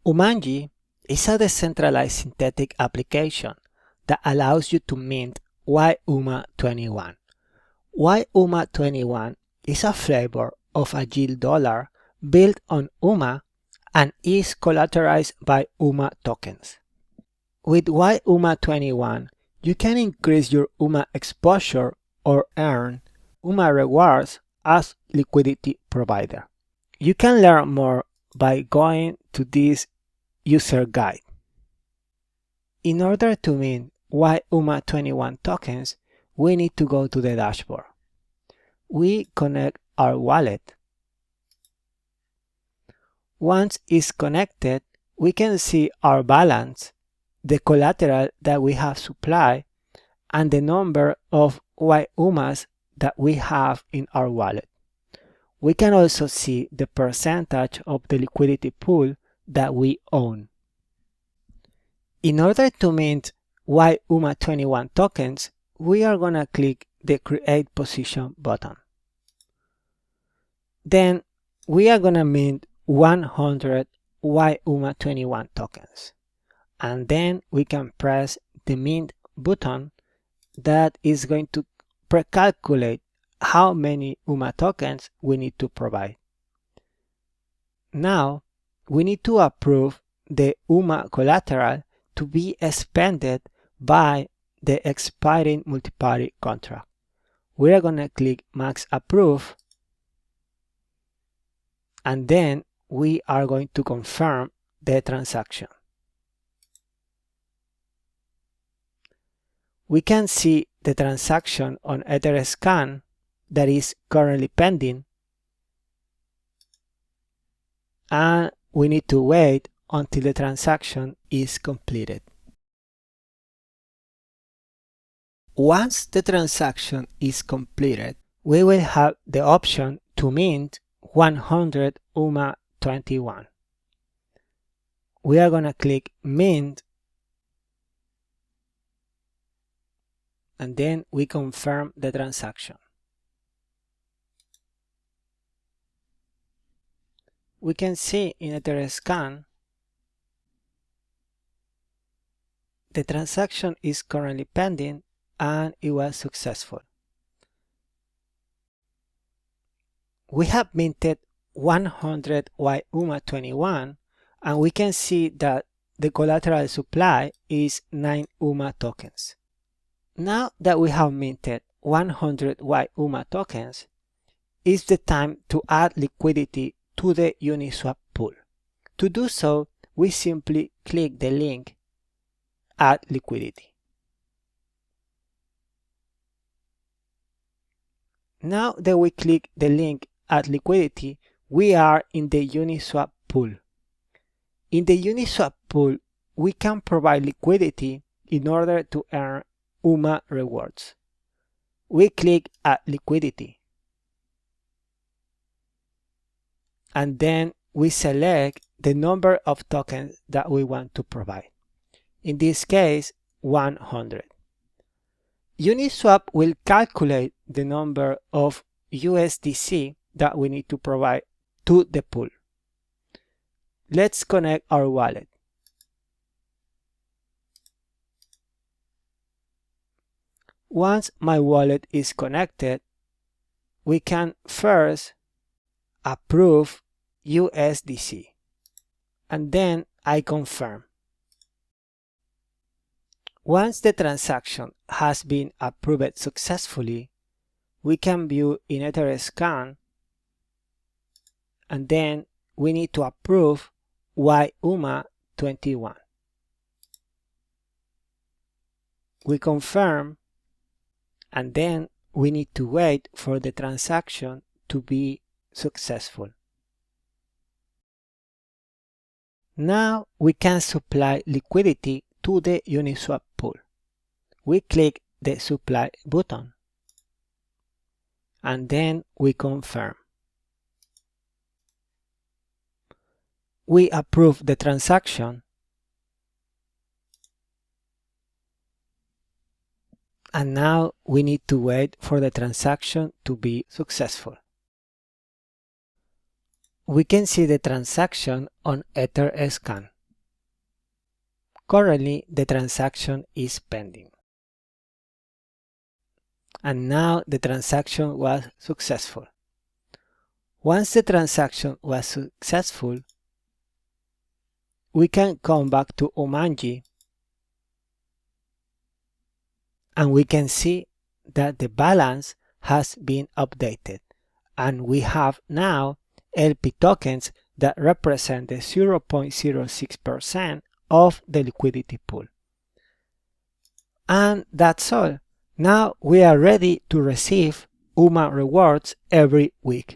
UMANJI is a decentralized synthetic application that allows you to mint YUMA21. YUMA21 is a flavor of a yield dollar built on UMA and is collateralized by UMA tokens. With YUMA21, you can increase your UMA exposure or earn UMA rewards as liquidity provider. You can learn more by going to this user guide. In order to mint YUMA21 tokens, we need to go to the dashboard. We connect our wallet. Once it's connected, we can see our balance, the collateral that we have supplied, and the number of YUMAs that we have in our wallet. We can also see the percentage of the liquidity pool that we own. In order to mint YUMA21 tokens, we are going to click the Create Position button. Then we are going to mint 100 YUMA21 tokens. And then we can press the Mint button that is going to pre-calculate how many UMA tokens we need to provide. Now, we need to approve the UMA collateral to be expended by the expiring multi-party contract. We are going to click Max Approve, and then we are going to confirm the transaction. We can see the transaction on Etherscan that is currently pending, and we need to wait until the transaction is completed. Once the transaction is completed, we will have the option to mint 100 UMA21. We are going to click Mint, and then we confirm the transaction. We can see in Etherscan the transaction is currently pending and it was successful. We have minted 100 YUMA21, and we can see that the collateral supply is 9 UMA tokens. Now that we have minted 100 YUMA tokens, it's the time to add liquidity to the Uniswap pool. To do so, we simply click the link Add Liquidity. Now that we click the link Add Liquidity, we are in the Uniswap pool. In the Uniswap pool, we can provide liquidity in order to earn UMA rewards. We click Add Liquidity, and then we select the number of tokens that we want to provide. In this case, 100. Uniswap will calculate the number of USDC that we need to provide to the pool. Let's connect our wallet. Once my wallet is connected, we can first approve USDC, and then I confirm. Once the transaction has been approved successfully, we can view in Etherscan, and then we need to approve YUMA21. We confirm, and then we need to wait for the transaction to be successful. Now we can supply liquidity to the Uniswap pool. We click the Supply button, and then we confirm. We approve the transaction, and now we need to wait for the transaction to be successful. We can see the transaction on Etherscan. Currently, the transaction is pending. And now the transaction was successful. Once the transaction was successful, we can come back to UMANJI and we can see that the balance has been updated and we have now LP tokens that represent the 0.06% of the liquidity pool. And that's all. Now we are ready to receive UMA rewards every week.